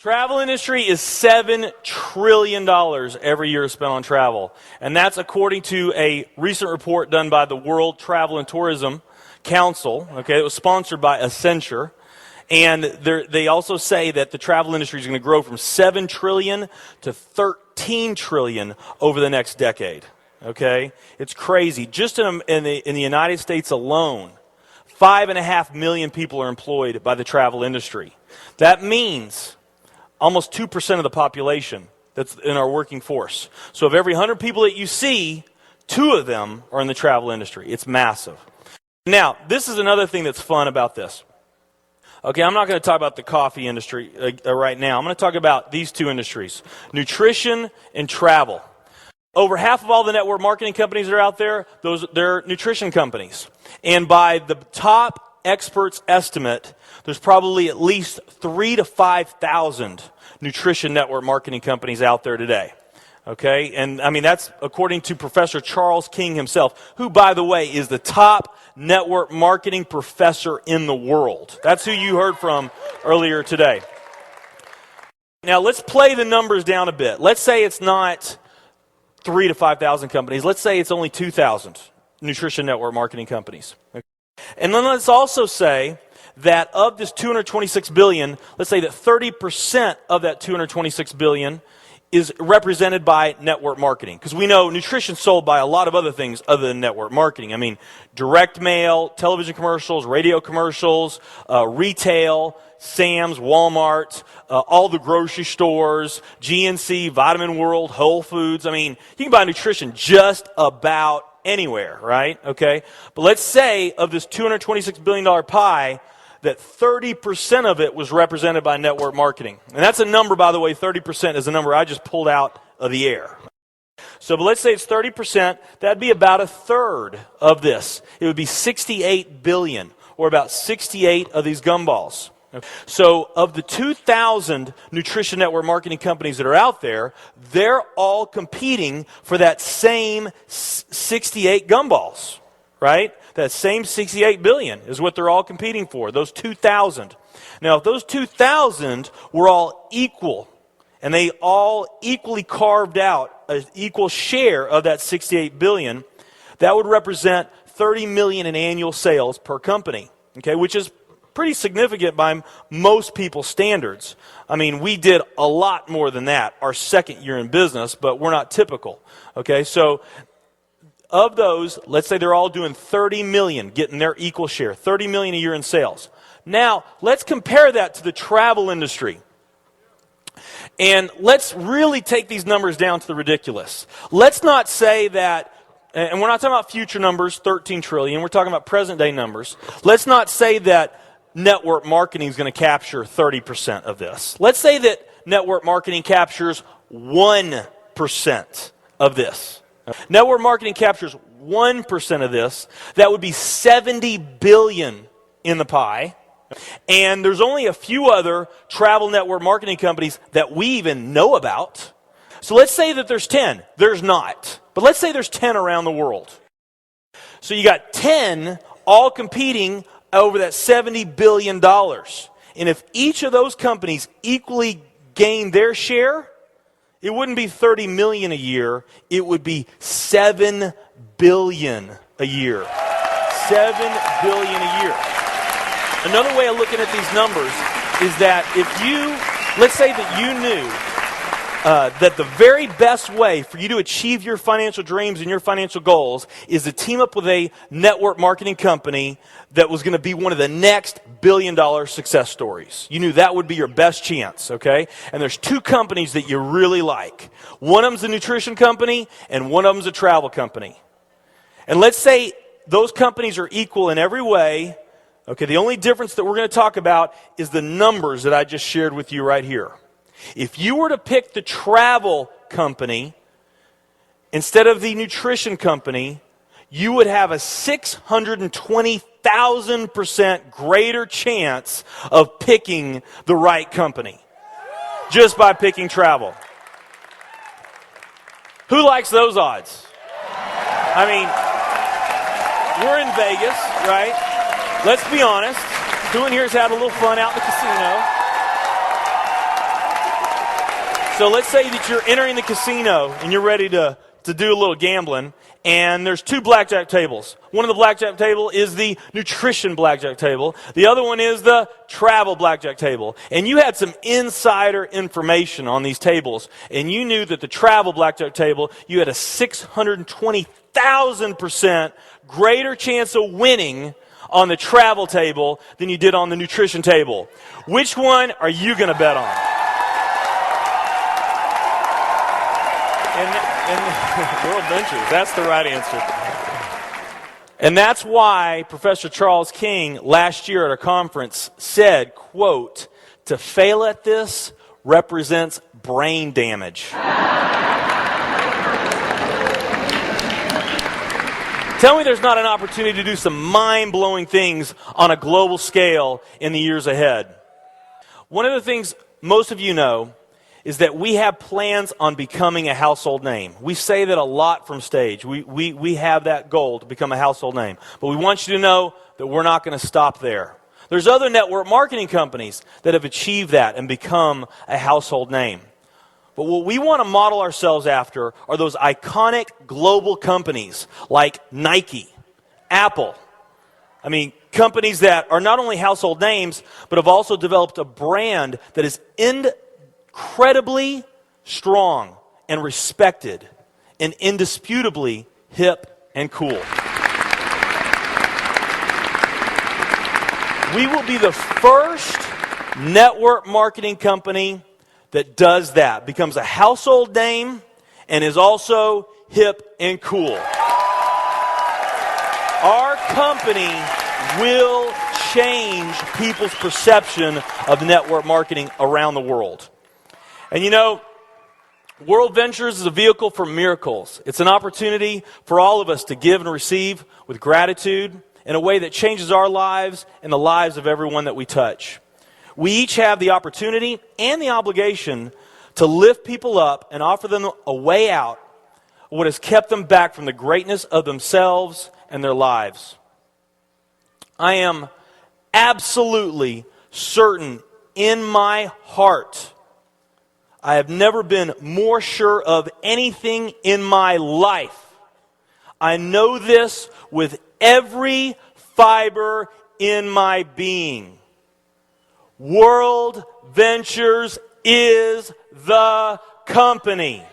Travel industry is $7 trillion every year spent on travel. And that's according to a recent report done by the World Travel and Tourism Council. Okay, it was sponsored by Accenture. And they also say that the travel industry is going to grow from $7 trillion to $13 trillion over the next decade. Okay, it's crazy. Just in the United States alone, 5.5 million people are employed by the travel industry. That means almost 2% of the population that's in our working force. So of every 100 people that you see, 2 of them are in the travel industry. It's massive. Now, this is another thing that's fun about this. Okay, I'm not going to talk about the coffee industry right now. I'm going to talk about these 2 industries, nutrition and travel. Over half of all the network marketing companies that are out there, they're nutrition companies. And by the top experts' estimate, there's probably at least 3,000 to 5,000 nutrition network marketing companies out there today. Okay, and I mean that's according to Professor Charles King himself, who, by the way, is the top network marketing professor in the world. That's who you heard from earlier today. Now let's play the numbers down a bit. Let's say it's not 3,000 to 5,000 companies. Let's say it's only 2,000 nutrition network marketing companies. Okay. And then let's also say that of this $226 billion, let's say that 30% of that $226 billion is represented by network marketing. Because we know nutrition's sold by a lot of other things other than network marketing. I mean, direct mail, television commercials, radio commercials, retail, Sam's, Walmart, all the grocery stores, GNC, Vitamin World, Whole Foods. I mean, you can buy nutrition just about anywhere, right? Okay? But let's say of this $226 billion pie, that 30% of it was represented by network marketing. And that's a number, by the way, 30% is a number I just pulled out of the air. So but let's say it's 30%, that'd be about a third of this. It would be 68 billion, or about 68 of these gumballs. So of the 2,000 nutrition network marketing companies that are out there, they're all competing for that same 68 gumballs, right? That same 68 billion is what they're all competing for, those 2,000. Now, if those 2,000 were all equal, and they all equally carved out an equal share of that 68 billion, that would represent 30 million in annual sales per company, okay, which is pretty significant by most people's standards. I mean, we did a lot more than that our second year in business, but we're not typical, okay? So of those, let's say they're all doing 30 million, getting their equal share, 30 million a year in sales. Now, let's compare that to the travel industry. And let's really take these numbers down to the ridiculous. Let's not say that, and we're not talking about future numbers, 13 trillion, we're talking about present day numbers. Let's not say that network marketing is going to capture 30% of this. Let's say that network marketing captures 1% of this. Network marketing captures 1% of this. That would be 70 billion in the pie. And there's only a few other travel network marketing companies that we even know about. So let's say that there's 10. There's not. But let's say there's 10 around the world. So you got 10 all competing over that $70 billion. And if each of those companies equally gain their share, it wouldn't be 30 million a year, it would be 7 billion a year. 7 billion a year. Another way of looking at these numbers is that if you, let's say that you knew that the very best way for you to achieve your financial dreams and your financial goals is to team up with a network marketing company that was going to be one of the next billion-dollar success stories. You knew that would be your best chance, okay? And there's 2 companies that you really like. One of them's a nutrition company, and one of them's a travel company. And let's say those companies are equal in every way. Okay, the only difference that we're going to talk about is the numbers that I just shared with you right here. If you were to pick the travel company instead of the nutrition company, you would have a 620,000% greater chance of picking the right company just by picking travel. Who likes those odds? I mean, we're in Vegas, right? Let's be honest. Who in here has had a little fun out in the casino? So let's say that you're entering the casino and you're ready to do a little gambling, and there's two blackjack tables. One of the blackjack table is the nutrition blackjack table. The other one is the travel blackjack table. And you had some insider information on these tables, and you knew that the travel blackjack table, you had a 620,000% greater chance of winning on the travel table than you did on the nutrition table. Which one are you going to bet on? And World Ventures, that's the right answer. And that's why Professor Charles King last year at our conference said, quote, "To fail at this represents brain damage." Tell me there's not an opportunity to do some mind-blowing things on a global scale in the years ahead. One of the things most of you know is that we have plans on becoming a household name. We say that a lot from stage. We have that goal to become a household name. But we want you to know that we're not going to stop there. There's other network marketing companies that have achieved that and become a household name. But what we want to model ourselves after are those iconic global companies like Nike, Apple. I mean, companies that are not only household names, but have also developed a brand that is incredibly strong and respected and indisputably hip and cool. We will be the first network marketing company that does that, becomes a household name and is also hip and cool. Our company will change people's perception of network marketing around the world. And you know, World Ventures is a vehicle for miracles. It's an opportunity for all of us to give and receive with gratitude in a way that changes our lives and the lives of everyone that we touch. We each have the opportunity and the obligation to lift people up and offer them a way out of what has kept them back from the greatness of themselves and their lives. I am absolutely certain in my heart, I have never been more sure of anything in my life. I know this with every fiber in my being. World Ventures is the company.